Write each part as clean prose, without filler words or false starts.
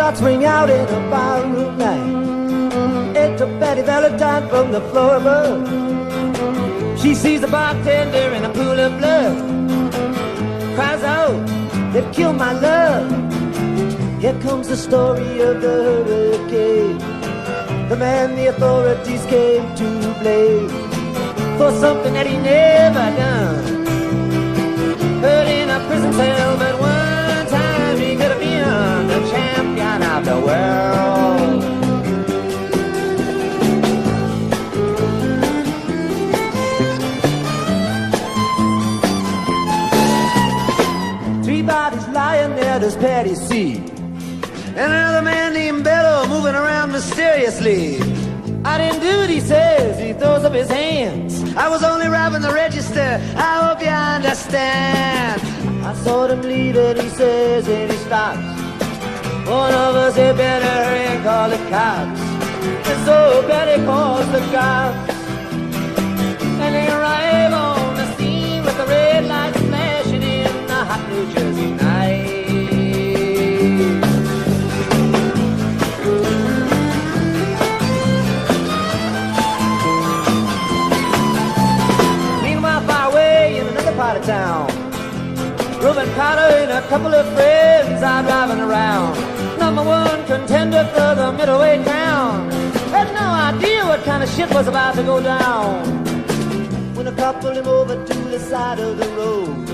shots ring out in a ballroom night. It's a Betty Valentine from the floor above. She sees the bartender in a pool of blood, cries out, they've killed my love. Here comes the story of the hurricane, the man the authorities came to blame for something that he never done. Put in a prison cell, but one time he could have been the champion of the world. Three bodies lying there, does Patty see? And another man named Bello moving around mysteriously. I didn't do it, he says, he throws up his hands. I was only robbing the register, I hope you understand. I saw him leave it, he says, and he stops. One of us had better hurry and call the cops. And so Betty calls the cops, and they arrive on the scene with the red lights flashing in the hot New Jersey night. Part of town, Reuben Carter and a couple of friends are driving around. Number one contender for the middleweight crown. Had no idea what kind of shit was about to go down when a cop pulled him over to the side of the road,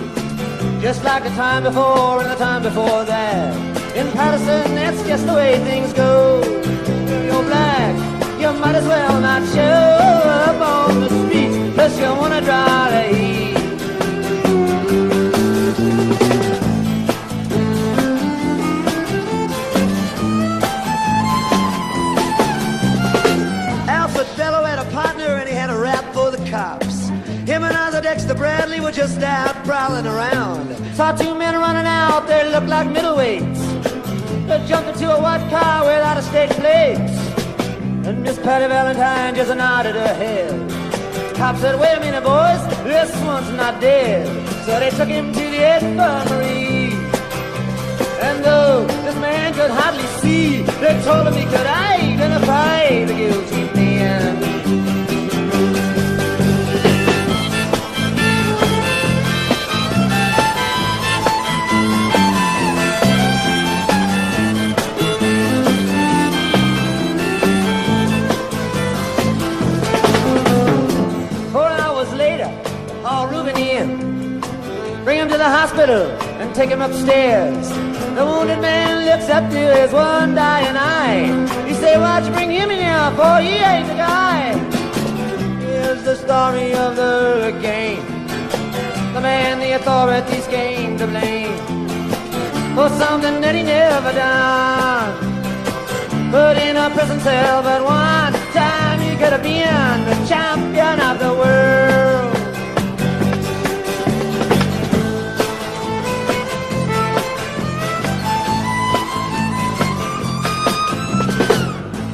just like the time before and the time before that. In Patterson, that's just the way things go. If you're black, you might as well not show up on the streets unless you want to draw the heat. Cops. Him and Arthur Dexter Bradley were just out prowling around. Saw two men running out, they looked like middleweights. They jumped into a white car without a state plates, and Miss Patty Valentine just nodded her head. Cops said, wait a minute boys, this one's not dead. So they took him to the infirmary, and though this man could hardly see, they told him he could identify the guilty man. Bring him to the hospital and take him upstairs. The wounded man looks up to his one dying eye. He say, why'd you bring him in here for? He ain't the guy. Here's the story of the hurricane, the man the authorities came to blame for something that he never done. Put in a prison cell, but one time he could have been the champion of the world.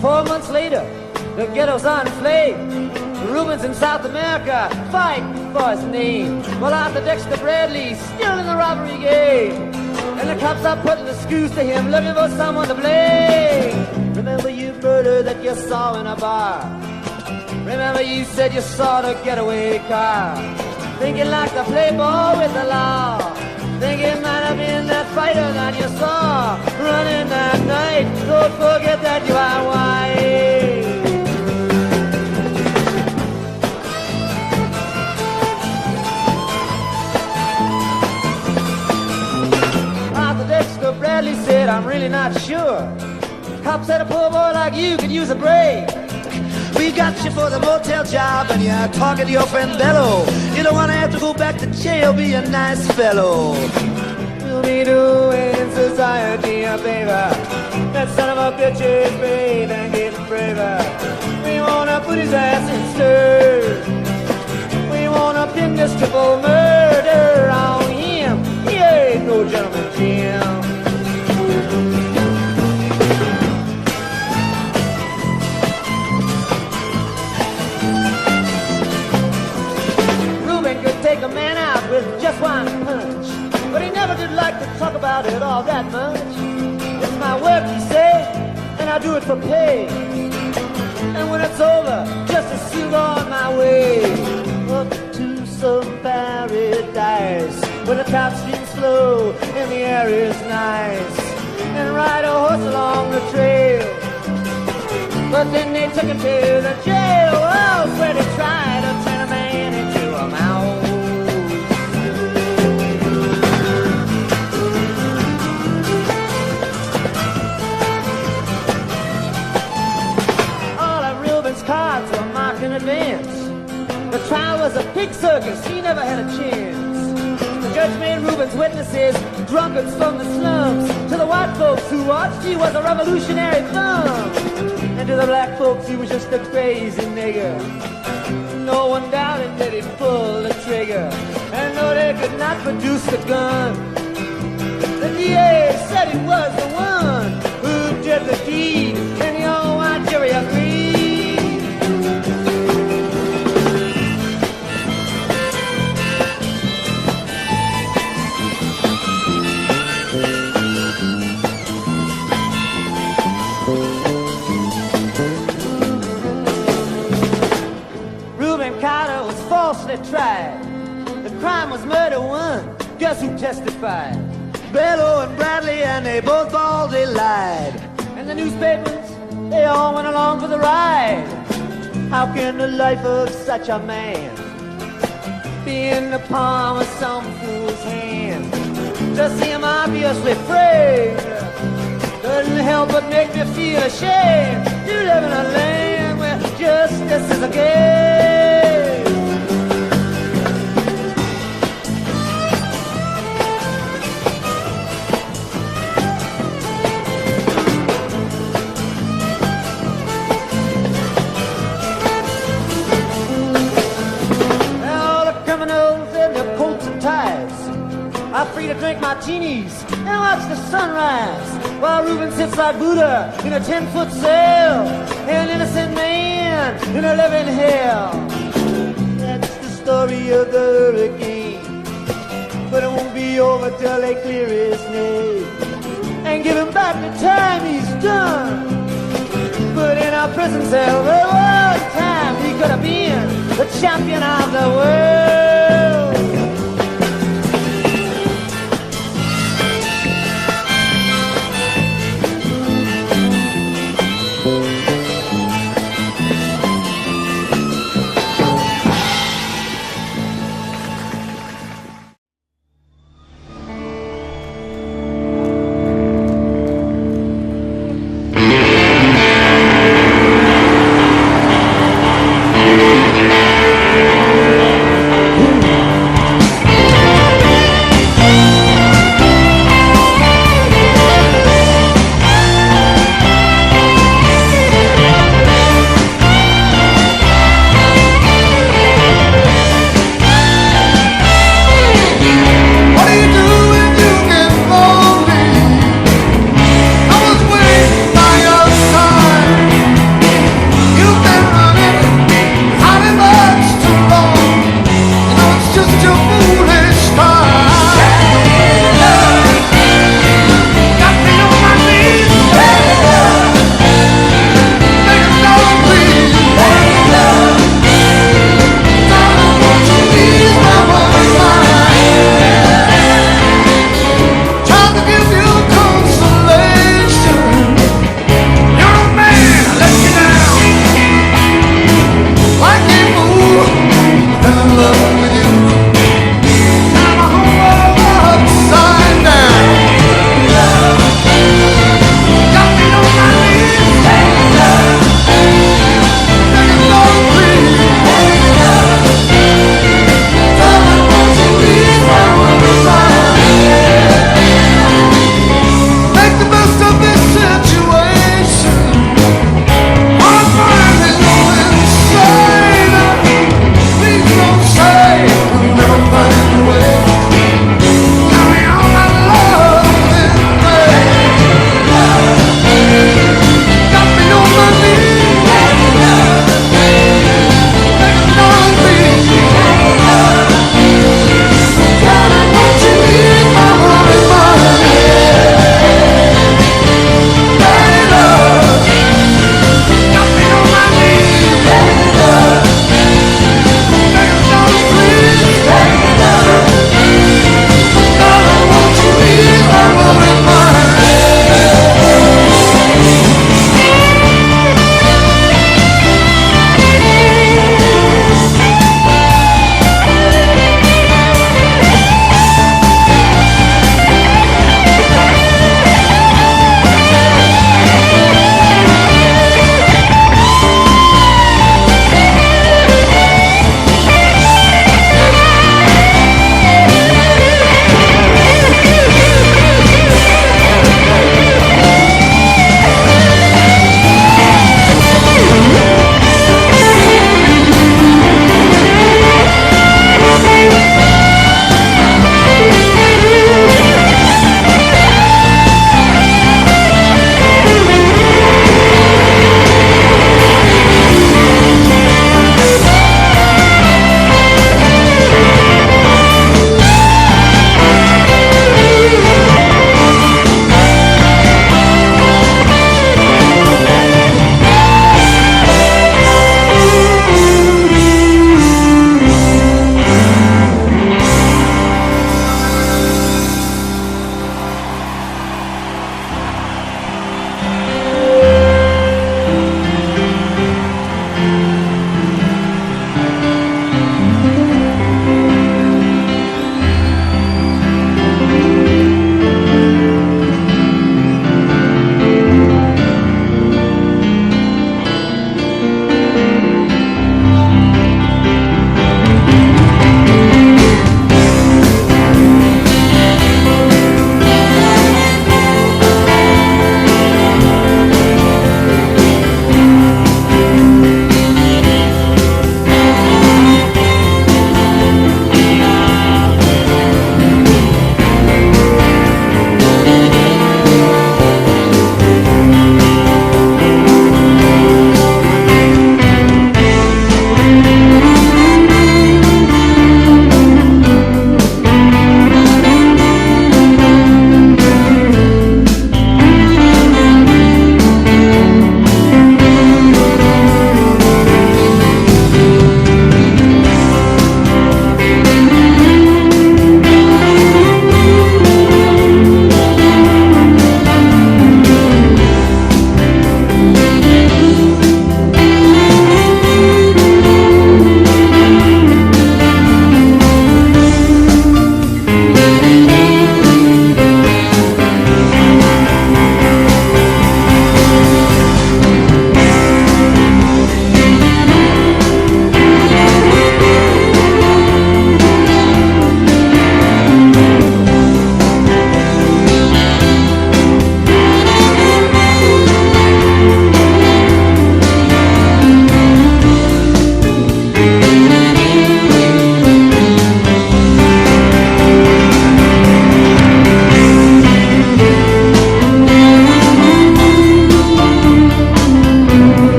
4 months later, the ghetto's on flame. Rubens in South America fight for his name, while Arthur Dexter Bradley still in the robbery game. And the cops are putting the screws to him, looking for someone to blame. Remember you murder that you saw in a bar. Remember you said you saw the getaway car. Thinking like the playboy with the law. Think it might have been that fighter that you saw running that night. Don't forget that you are white. Arthur Dexter Bradley said, I'm really not sure. Cop said a poor boy like you could use a break. We got you for the motel job and you're talking to your friend Bello. You don't want to have to go back to jail, be a nice fellow. We'll be doing society a favor. That son of a bitch is brave and getting braver. We want to put his ass in stir. We want to pin this triple murder on him. He ain't no gentleman, Jim. Take a man out with just one punch, but he never did like to talk about it all that much. It's my work, he said. I do it for pay. And when it's over, just as soon go on my way. Up to some paradise, where the top streams flow and the air is nice. And ride a horse along the trail. But then they took him to the jail. Oh, where they tried to turn a man into a mouse. Cards were marked in advance. The trial was a pig circus, he never had a chance. The judge made Reuben's witnesses drunkards from the slums. To the white folks who watched, he was a revolutionary thumb. And to the black folks, he was just a crazy nigger. No one doubted that he'd pull the trigger. And no, they could not produce the gun. The DA said he was the one who did the deed, and the old white jury agreed. Falsely tried. The crime was murder one. Guess who testified? Bellow and Bradley, and they both baldly lied. And the newspapers, they all went along for the ride. How can the life of such a man be in the palm of some fool's hand? To see him obviously framed doesn't help but make me feel ashamed. You live in a land where justice is a game. I'm free to drink martinis and watch the sunrise, while Reuben sits like Buddha in a 10-foot cell, an innocent man in a living hell. That's the story of the hurricane, but it won't be over till they clear his name and give him back the time he's done. But in our prison cell, there was time he could have been the champion of the world.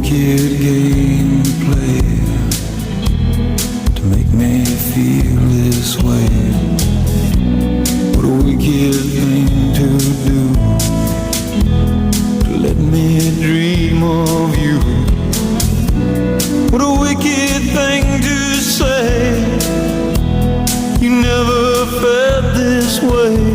wicked game to play to make me feel this way? What a wicked thing to do, to let me dream of you. What a wicked thing to say, you never felt this way.